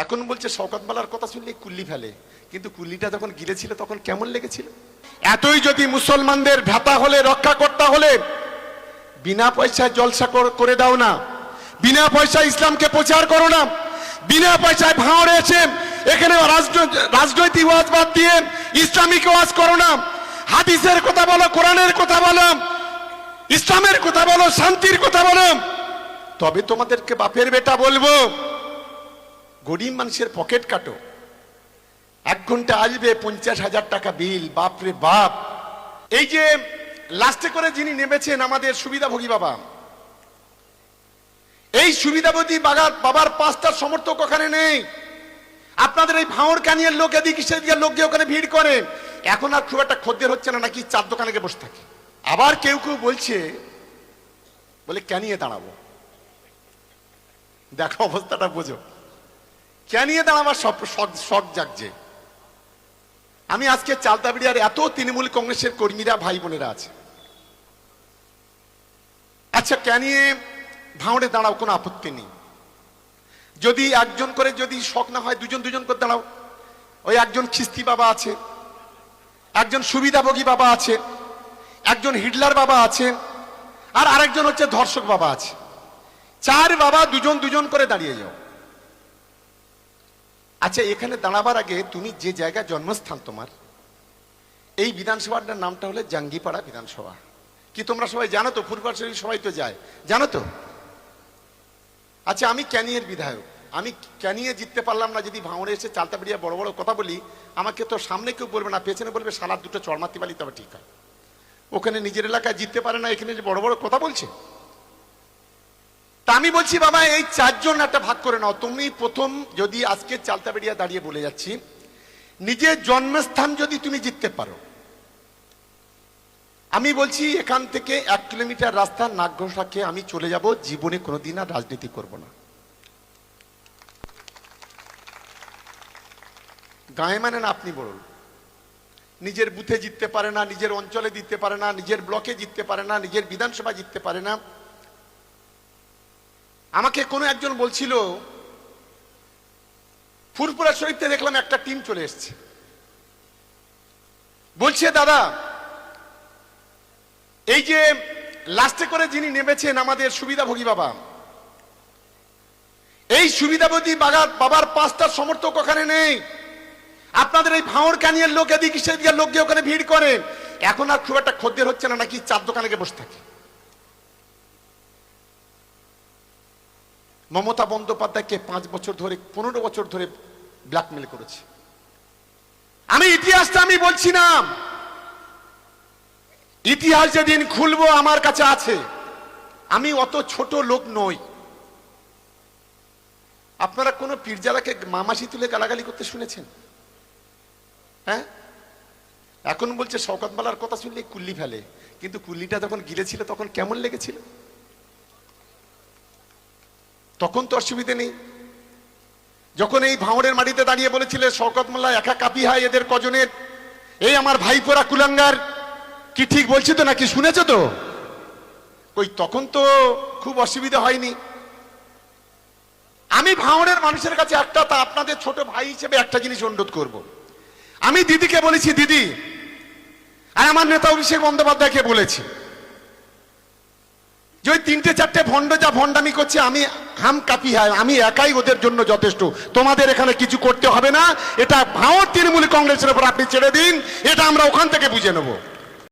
এখন বলছে শওকত মোল্লার কথা শুনলে কুল্লি ফেলে, কিন্তু কুল্লিটা যখন গিলেছিল তখন কেমন লেগেছিল। এতই যদি মুসলমানদের ভেতা হলে রক্ষা করতে হলে বিনা পয়সায় জলসা করে দাও না, বিনা পয়সায় ইসলামকে প্রচার করো না, বিনা পয়সায় ভাঁড় এসে এখানে রাজনৈতিক ওয়াজ বাদ দিয়ে ইসলামিক ওয়াজ করো না। হাদিসের কথা বলো, কোরআনের কথা বলো, ইসলামের কথা বলো, শান্তির কথা বলো, তবে তোমাদেরকে বাপের বেটা বলবো। গরিব মানুষের পকেট কাটো। 1 ঘন্টা আসবে 50,000 টাকা বিল, বাপরে বাপ। এই যে লাস্টে করে যিনি নেমেছেন আমাদের সুবিধাভোগী বাবা, এই সুবিধাভোগী বাবার 5টা সমর্থক ওখানে নেই। আপনাদের এই ভাঁড় কানিয়ার লোক এদিকে সেদিকে লোক গিয়ে ওখানে ভিড় করে। এখন আর খুব একটা খদ্দের হচ্ছে না, নাকি 4 দোকানে গিয়ে বসে থাকে। আবার কেউ কেউ বলছে বলে ক্যানিয়ে দাঁড়াবো। দেখো অবস্থাটা বোঝো, ক্যানিয়ে দাঁড়াবার শখ জাগছে। আমি আজকে চালতাবিড়িয়ার এত তৃণমূল কংগ্রেসের কর্মীরা ভাই বোনেরা আছে, আচ্ছা ক্যানিয়ে ভাঁড়ে দাঁড়াও, কোনো আপত্তি নেই। যদি একজন করে যদি শখ না হয়, দুজন করে দাঁড়াও। ওই একজন খিস্তি বাবা আছে, একজন সুবিধাভোগী বাবা আছে, একজন হিটলার বাবা আছে, আর আরেকজন হচ্ছে ধর্ষক বাবা আছে। 4 বাবা দুজন করে দাঁড়িয়ে যাও। আচ্ছা এখানে দাঁড়াবার আগে তুমি যে জায়গায় জন্মস্থান তোমার, এই বিধানসভাটার নামটা হলো জাঙ্গিপাড়া বিধানসভা। কি তোমরা সবাই জানো তো? ফুরফুরা শরীফ সবাই তো যায়, জানো তো? আচ্ছা আমি ক্যানিয়ের বিধায়ক, আমি ক্যানিয়ে জিততে পারলাম না, যদি ভাঁড়ে এসে চালতাবিড়িয়া বড় বড় কথা বলি, আমাকে তো সামনে কেউ বলবে না, পেছনে বলবে শালার দুটো চড়মাতি বালি, তবে ঠিক হয়। ওখানে নিজের এলাকায় জিততে পারে না, এখানে যে বড় বড় কথা বলছে। তা আমি বলছি বাবা, এই 4 জন একটা ভাগ করে নাও। তুমি প্রথম, যদি আজকে চালতাবিড়িয়া দাঁড়িয়ে বলে যাচ্ছি, নিজের জন্মস্থান যদি তুমি জিততে পারো, আমি বলছি এখান থেকে 1 কিলোমিটার রাস্তা নাগঘোষাকে আমি চলে যাব, জীবনে কোনোদিন আর রাজনীতি করব না। গায়ে মানে না, আপনি বলুন, নিজের বুথে জিততে পারে না, নিজের অঞ্চলে জিততে পারে না, নিজের ব্লকে জিততে পারে না, নিজের বিধানসভা জিততে পারে না। আমাকে কোনো একজন বলছিল, ফুরফুরা শরীফতে দেখলাম একটা টিম চলে এসছে, বলছে দাদা এই যে লাস্টে করে যিনি নেমেছেন আমাদের সুবিধাভোগী বাবা, এই সুবিধাভোগী বাবার 5টা সমর্থক ওখানে নেই। আপনাদের এই ভাঁড় কানিয়ার লোক এদিকে সেদিকে লোক গিয়ে ওখানে ভিড় করে। এখন আর খুব একটা খদ্দের হচ্ছে না, নাকি 4 দোকানে গিয়ে বসে থাকে। মমতা বন্দ্যোপাধ্যায়কে 5 বছর ধরে, 15 বছর ধরে ব্ল্যাকমেল করেছে। আমি ইতিহাসটা আমি বলছি না, ইতিহাস যেদিন খুলবো আমার কাছে আছে। আমি অত ছোট লোক নই। আপনারা কোন পীরজাদাকে মামাসি তুলে গালাগালি করতে শুনেছেন? হ্যাঁ, এখন বলছে শওকত মোল্লার কথা শুনলে কুল্লি ফেলে, কিন্তু কুল্লিটা যখন গিলেছিল তখন কেমন লেগেছিল। তখন তো অসুবিধে নেই। যখন এই ভাঁড়ের মাটিতে দাঁড়িয়ে বলেছিলে শওকত মোল্লা একা কাপি হয় এদের কজনের, এই আমার ভাইপোরা কুলাঙ্গার, কি ঠিক বলছি তো নাকি? শুনেছ তো? ওই তখন তো খুব অসুবিধা হয়নি। আমি ভাঁড়ের মানুষের কাছে একটা, তা আপনাদের ছোট ভাই হিসেবে একটা জিনিস অনুরোধ করব। আমি দিদিকে বলেছি দিদি, আর আমার নেতা অভিষেক বন্দ্যোপাধ্যায়কে বলেছি, যে ওই 3-4টে ভণ্ড যা ভণ্ডামি করছে, আমি হাম কাপি হয়, আমি একাই ওদের জন্য যথেষ্ট। তোমাদের এখানে কিছু করতে হবে না। এটা ভাঁড় তৃণমূল কংগ্রেসের উপর আপনি ছেড়ে দিন, এটা আমরা ওখান থেকে বুঝে নেব।